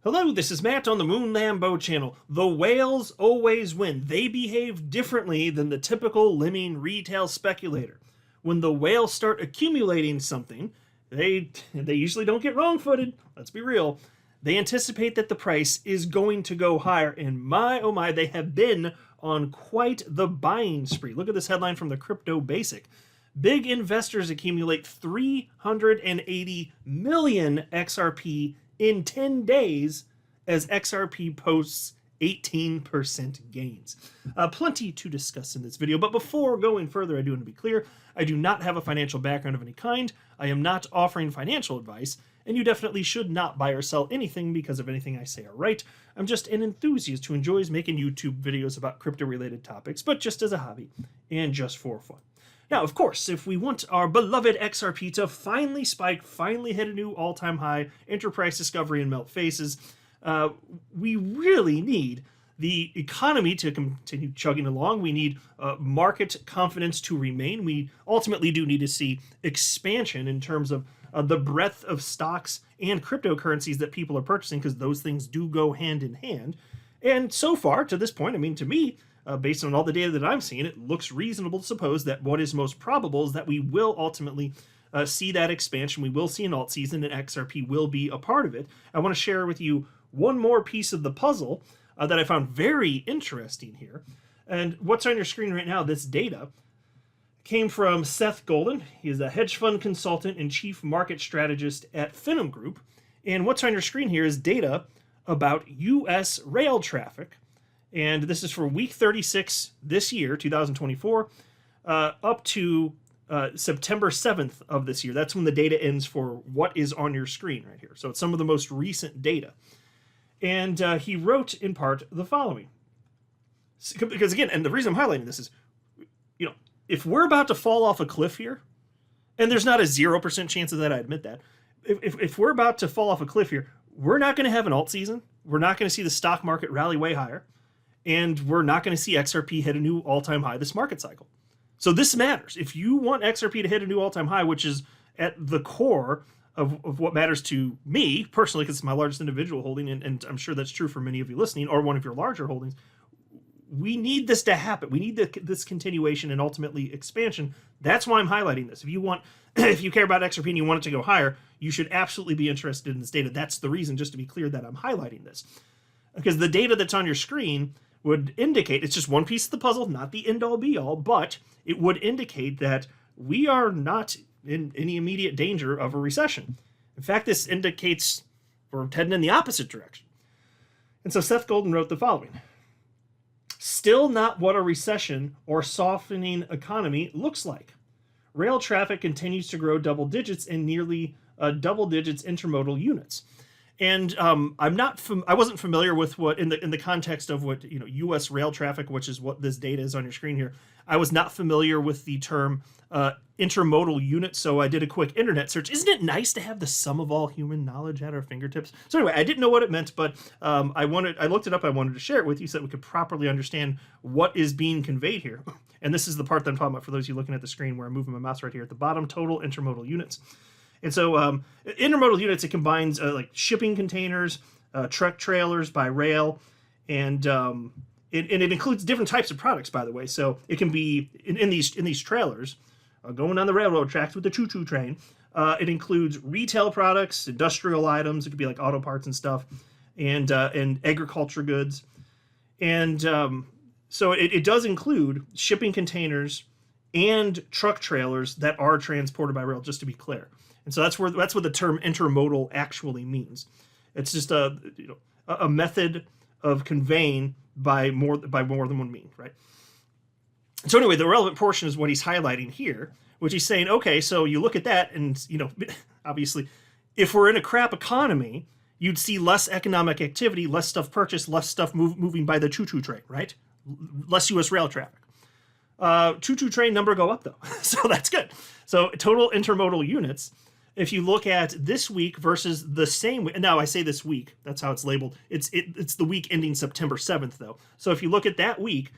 Hello, this is Matt on the Moon Lambo channel. The whales always win. They behave differently than the typical lemming retail speculator. When the whales start accumulating something, they usually don't get wrong-footed. Let's be real. They anticipate that the price is going to go higher, and my oh my, they have been on quite the buying spree. Look at this headline from the Crypto Basic. Big investors accumulate 380 million XRP in 10 days as XRP posts 18% gains. Plenty to discuss in this video, but before going further, I do want to be clear, I do not have a financial background of any kind. I am not offering financial advice, and you definitely should not buy or sell anything because of anything I say or write. I'm just an enthusiast who enjoys making YouTube videos about crypto-related topics, but just as a hobby and just for fun. Now, of course, if we want our beloved XRP to finally spike, finally hit a new all-time high, enter price discovery and melt faces, we really need the economy to continue chugging along. We need market confidence to remain. We ultimately do need to see expansion in terms of the breadth of stocks and cryptocurrencies that people are purchasing, because those things do go hand in hand. And so far, to this point, I mean, to me, based on all the data that I'm seeing, it looks reasonable to suppose that what is most probable is that we will ultimately see that expansion. We will see an alt season, and XRP will be a part of it. I want to share with you one more piece of the puzzle that I found very interesting here. And what's on your screen right now, this data, came from Seth Golden. He is a hedge fund consultant and chief market strategist at Finum Group. And what's on your screen here is data about U.S. rail traffic. And this is for week 36 this year, 2024, up to September 7th of this year. That's when the data ends for what is on your screen right here. So it's some of the most recent data. And he wrote in part the following. Because again, and the reason I'm highlighting this is, you know, if we're about to fall off a cliff here, and there's not a 0% chance of that, I admit that. If we're about to fall off a cliff here, we're not going to have an alt season. We're not going to see the stock market rally way higher. And we're not going to see XRP hit a new all-time high this market cycle. So this matters. If you want XRP to hit a new all-time high, which is at the core of what matters to me personally, because it's my largest individual holding, and I'm sure that's true for many of you listening, or one of your larger holdings, we need this to happen. We need this continuation and ultimately expansion. That's why I'm highlighting this. If you want, if you care about XRP and you want it to go higher, you should absolutely be interested in this data. That's the reason, just to be clear, that I'm highlighting this. Because the data that's on your screen would indicate, it's just one piece of the puzzle, not the end-all be-all, but it would indicate that we are not in any immediate danger of a recession. In fact, this indicates we're heading in the opposite direction. And so Seth Golden wrote the following. Still not what a recession or softening economy looks like. Rail traffic continues to grow double digits in nearly double digits intermodal units. And I wasn't familiar with what in the context of what, you know, U.S. rail traffic, which is what this data is on your screen here. I was not familiar with the term intermodal unit, so I did a quick internet search. Isn't it nice to have the sum of all human knowledge at our fingertips? So anyway, I didn't know what it meant, but I looked it up. I wanted to share it with you so that we could properly understand what is being conveyed here. And this is the part that I'm talking about for those of you looking at the screen, where I'm moving my mouse right here at the bottom. Total intermodal units. And so intermodal units, it combines like shipping containers, truck trailers by rail, and it includes different types of products, by the way. So it can be in these trailers going on the railroad tracks with the choo-choo train. It includes retail products, industrial items. It could be like auto parts and stuff, and agriculture goods. And so it does include shipping containers and truck trailers that are transported by rail, just to be clear. And so that's what the term intermodal actually means. It's just a method of conveying by more than one means, right? So anyway, the relevant portion is what he's highlighting here, which he's saying, okay, so you look at that, and obviously, if we're in a crap economy, you'd see less economic activity, less stuff purchased, less stuff moving by the choo-choo train, right? Less U.S. rail traffic. Choo-choo train number go up though, so that's good. So total intermodal units, if you look at this week versus the same week, now I say this week, that's how it's labeled. It's the week ending September 7th though. So if you look at that week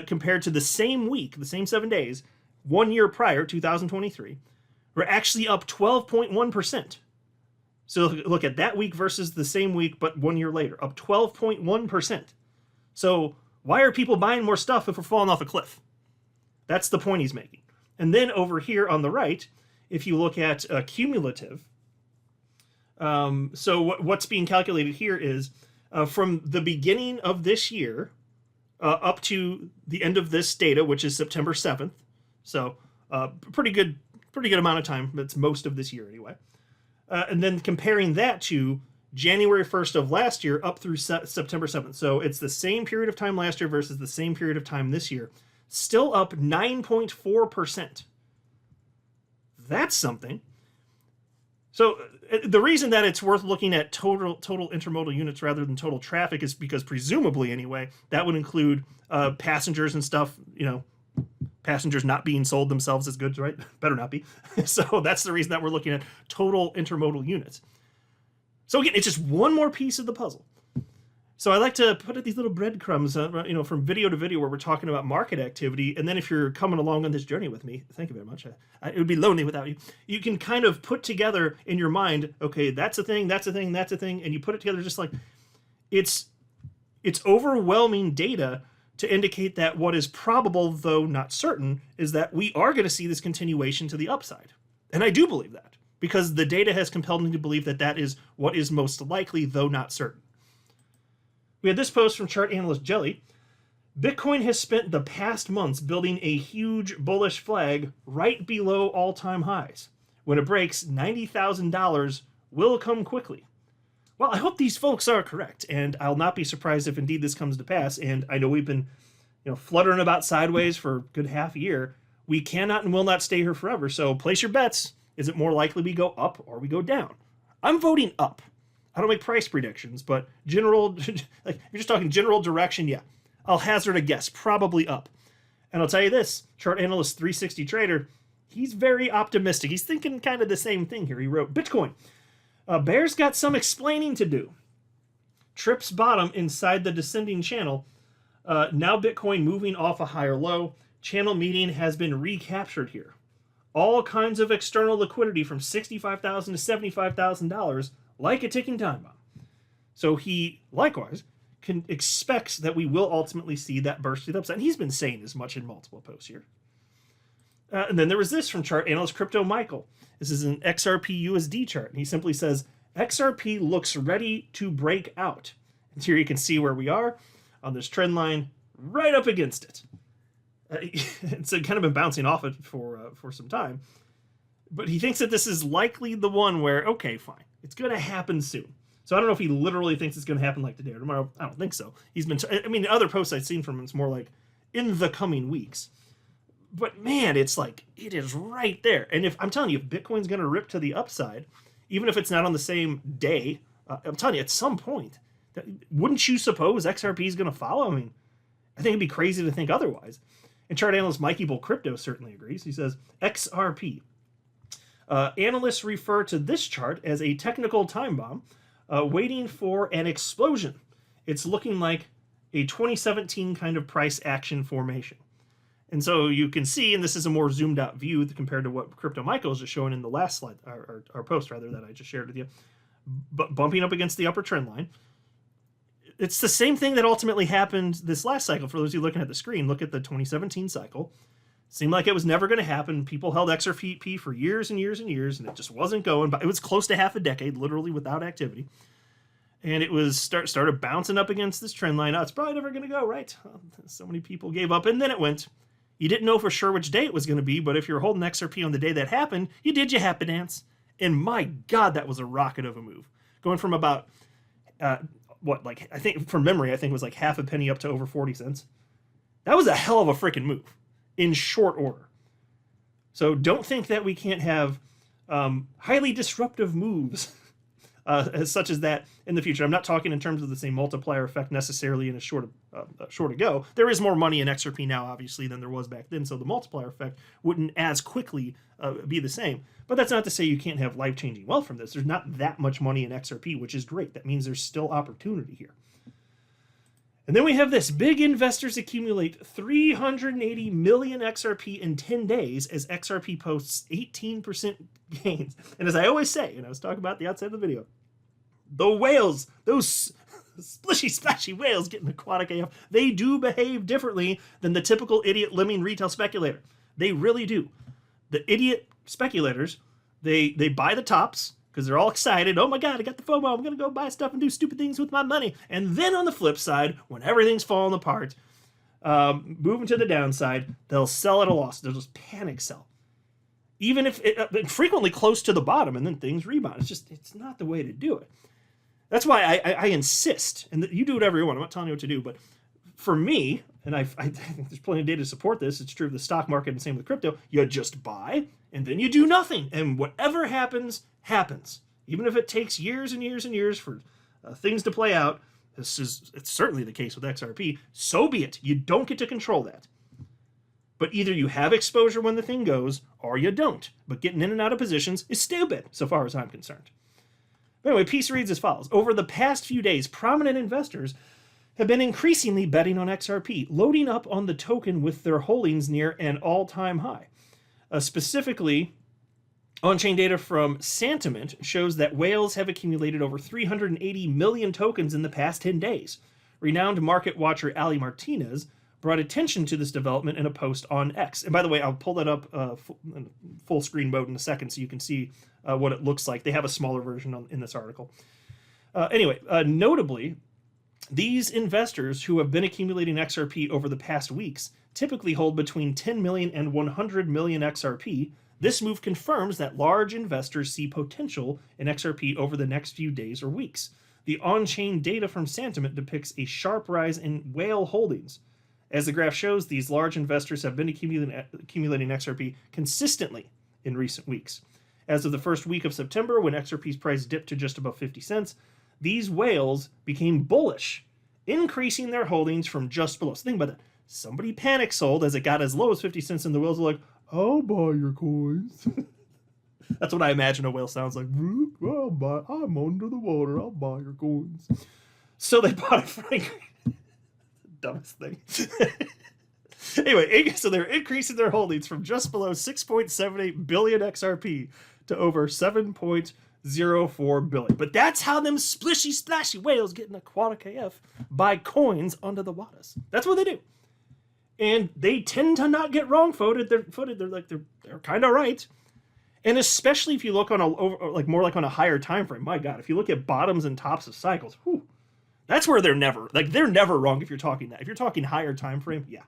compared to the same week, the same 7 days, 1 year prior, 2023, we're actually up 12.1%. So look at that week versus the same week, but 1 year later, up 12.1%. So why are people buying more stuff if we're falling off a cliff? That's the point he's making. And then over here on the right, if you look at cumulative, so what's being calculated here is from the beginning of this year up to the end of this data, which is September 7th. So pretty good amount of time. That's most of this year anyway. And then comparing that to January 1st of last year up through September 7th. So it's the same period of time last year versus the same period of time this year. Still up 9.4%. That's something. So the reason that it's worth looking at total intermodal units rather than total traffic is because presumably anyway, that would include passengers and stuff, passengers not being sold themselves as goods, right? Better not be. So that's the reason that we're looking at total intermodal units. So again, it's just one more piece of the puzzle. So I like to put these little breadcrumbs, from video to video where we're talking about market activity. And then if you're coming along on this journey with me, thank you very much. It would be lonely without you. You can kind of put together in your mind, okay, that's a thing, that's a thing, that's a thing. And you put it together just like it's overwhelming data to indicate that what is probable, though not certain, is that we are going to see this continuation to the upside. And I do believe that because the data has compelled me to believe that that is what is most likely, though not certain. We had this post from chart analyst Jelly. Bitcoin has spent the past months building a huge bullish flag right below all-time highs. When it breaks, $90,000 will come quickly. Well, I hope these folks are correct, and I'll not be surprised if indeed this comes to pass. And I know we've been, fluttering about sideways for a good half a year. We cannot and will not stay here forever. So place your bets. Is it more likely we go up or we go down? I'm voting up. I don't make price predictions, but general, like if you're just talking general direction, yeah, I'll hazard a guess, probably up. And I'll tell you this, chart analyst 360 Trader, he's very optimistic. He's thinking kind of the same thing here. He wrote, Bitcoin, bear's got some explaining to do. Trips bottom inside the descending channel. Now Bitcoin moving off a higher low. Channel median has been recaptured here. All kinds of external liquidity from $65,000 to $75,000. Like a ticking time bomb. So he, likewise, expects that we will ultimately see that burst to the upside. And he's been saying as much in multiple posts here. And then there was this from chart analyst Crypto Michael. This is an XRP USD chart. And he simply says, XRP looks ready to break out. And here you can see where we are on this trend line right up against it. It's kind of been bouncing off it for some time. But he thinks that this is likely the one where, okay, fine. It's going to happen soon. So I don't know if he literally thinks it's going to happen like today or tomorrow. I don't think so. He's been, the other posts I've seen from him, it's more like in the coming weeks. But man, it's like, it is right there. And if I'm telling you, if Bitcoin's going to rip to the upside, even if it's not on the same day, I'm telling you, at some point, wouldn't you suppose XRP is going to follow? I think it'd be crazy to think otherwise. And chart analyst Mikey Bull Crypto certainly agrees. He says, XRP. Analysts refer to this chart as a technical time bomb waiting for an explosion. It's looking like a 2017 kind of price action formation. And so you can see, and this is a more zoomed out view compared to what Crypto Michael is just showing in the last slide, or post rather, that I just shared with you, but bumping up against the upper trend line. It's the same thing that ultimately happened this last cycle. For those of you looking at the screen, look at the 2017 cycle. Seemed like it was never going to happen. People held XRP for years and years and years, and it just wasn't going. But it was close to half a decade, literally without activity. And it was started bouncing up against this trend line. Oh, it's probably never going to go, right? So many people gave up, and then it went. You didn't know for sure which day it was going to be, but if you're holding XRP on the day that happened, you did your happy dance. And my God, that was a rocket of a move. Going from about, I think from memory, I think it was like half a penny up to over 40 cents. That was a hell of a freaking move. In short order. So don't think that we can't have highly disruptive moves such as that in the future. I'm not talking in terms of the same multiplier effect necessarily in a short ago. There is more money in XRP now, obviously, than there was back then, so the multiplier effect wouldn't as quickly be the same. But that's not to say you can't have life-changing wealth from this. There's not that much money in XRP, which is great. That means there's still opportunity here. And then we have this. Big investors accumulate 380 million XRP in 10 days as XRP posts 18% gains. And as I always say, and I was talking about at the outset of the video, the whales, those splishy, splashy whales getting aquatic AF, they do behave differently than the typical idiot lemming retail speculator. They really do. The idiot speculators, they buy the tops because they're all excited. Oh my God, I got the FOMO. I'm going to go buy stuff and do stupid things with my money. And then on the flip side, when everything's falling apart, moving to the downside, they'll sell at a loss. They'll just panic sell. Even if frequently close to the bottom, and then things rebound. It's not the way to do it. That's why I insist, and you do whatever you want. I'm not telling you what to do, but for me, and I think there's plenty of data to support this. It's true of the stock market and same with crypto. You just buy and then you do nothing, and whatever happens, happens. Even if it takes years and years and years for things to play out. It's certainly the case with XRP. So be it. You don't get to control that. But either you have exposure when the thing goes, or you don't. But getting in and out of positions is stupid, so far as I'm concerned. But anyway, piece reads as follows. Over the past few days, prominent investors have been increasingly betting on XRP, loading up on the token with their holdings near an all-time high. Specifically, on-chain data from Santiment shows that whales have accumulated over 380 million tokens in the past 10 days. Renowned market watcher Ali Martinez brought attention to this development in a post on X. And by the way, I'll pull that up full screen mode in a second so you can see what it looks like. They have a smaller version in this article. Notably, these investors who have been accumulating XRP over the past weeks typically hold between 10 million and 100 million XRP. This move confirms that large investors see potential in XRP over the next few days or weeks. The on-chain data from Santiment depicts a sharp rise in whale holdings. As the graph shows, these large investors have been accumulating XRP consistently in recent weeks. As of the first week of September, when XRP's price dipped to just above 50 cents, these whales became bullish, increasing their holdings from just below. So think about that. Somebody panic sold as it got as low as 50 cents, and the whales are like, I'll buy your coins. That's what I imagine a whale sounds like. I'll buy, I'm under the water. I'll buy your coins. So they bought it for dumbest thing. Anyway, so they're increasing their holdings from just below 6.78 billion XRP to over 7.04 billion. But that's how them splishy splashy whales get an aquatic AF buy coins under the waters. That's what they do. And they tend to not get wrong footed. They're kind of right. And especially if you look on more like on a higher time frame. My God, if you look at bottoms and tops of cycles, whew, that's where they're never wrong if you're talking that. If you're talking higher time frame, yeah.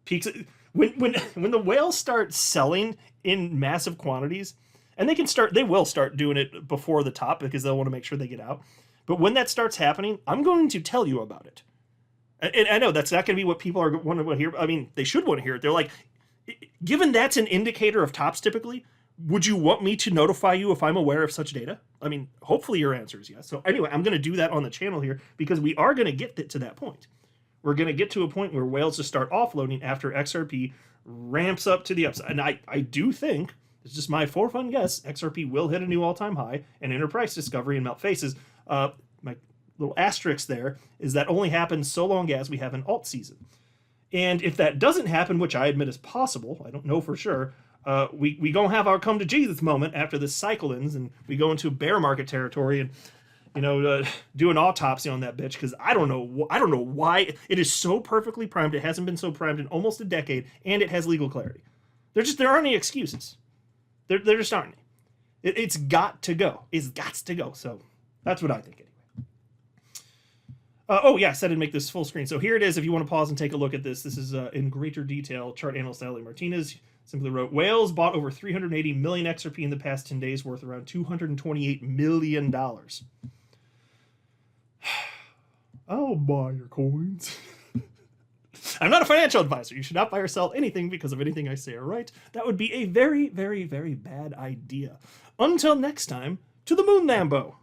Peaks when the whales start selling in massive quantities, and they will start doing it before the top because they'll want to make sure they get out. But when that starts happening, I'm going to tell you about it. And I know that's not going to be what people are want to hear. I mean, they should want to hear it. They're like, given that's an indicator of tops typically, would you want me to notify you if I'm aware of such data? I mean, hopefully your answer is yes. So anyway, I'm going to do that on the channel here because we are going to get to that point. We're going to get to a point where whales just start offloading after XRP ramps up to the upside. And I do think, it's just my for fun guess, XRP will hit a new all-time high and enter price discovery and melt faces. My little asterisk there is that only happens so long as we have an alt season. And if that doesn't happen, which I admit is possible, I don't know for sure, we gonna have our come to Jesus moment after this cycle ends and we go into bear market territory and do an autopsy on that bitch because I don't know why it is so perfectly primed. It hasn't been so primed in almost a decade, and it has legal clarity. There aren't any excuses. There just aren't any. It's got to go. It's got to go. So that's what I think anyway. I said I'd make this full screen. So here it is. If you want to pause and take a look at this, this is in greater detail. Chart analyst Ali Martinez simply wrote, whales bought over 380 million XRP in the past 10 days, worth around $228 million. I'll buy your coins. I'm not a financial advisor. You should not buy or sell anything because of anything I say or write. That would be a very, very, very bad idea. Until next time, to the moon, Lambo.